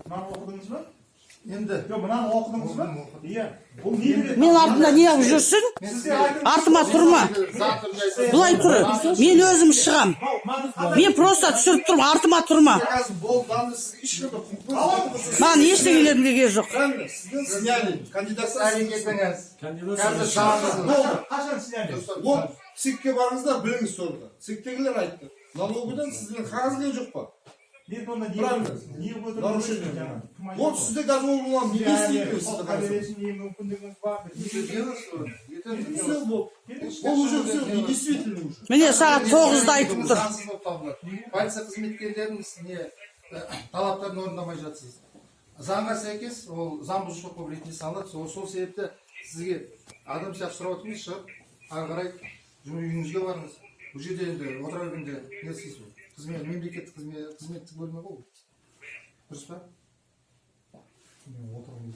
Mынаны оқыдыңыз ба? Енді. Жоқ, мынаны оқыдыңыз ба? Иә. Бұл не береді? Мен артымда не алып жүрсің? Артыма тұрма. Бұлай тұр. Мен өзім шығам. Мен просто түсіріп тұрмын, артыма тұрма. Маған ештеңелерім деген жоқ. Сізден сняли. Кандидатсыз әрекетіңіз. Қашан сняли? Вот СИКке барыңыздар, біліңіз соны. СИКтегілер айтты. Налогыдан сізден қағаз келген жоқ па? Нет, онда Правильно. не өтірік Нарушение. жаңағы. Вот сізде газол болған, не істейді сізді Бересің, не мүмкіндігіңіз бар. Все, вот. Ол уже все, недействительный уже. Міне сағат 9-да айтып тұр. Заңсыз болып табылады. Полиция қызметкерлерінің не талаптарын орындамай жатсыз. Заңға сәйкес ол заң бұзушылық болып ретінде саналады. Сол себепті сізге адам сияқты сұрап отырмыз, шығып ары қарай үйіңізге барыңыз. Бұл жерде енді отыра бергенде не істейсіз? Мемлекеттік қызметтік бөлімі ғой. Дұрыс па? Отырып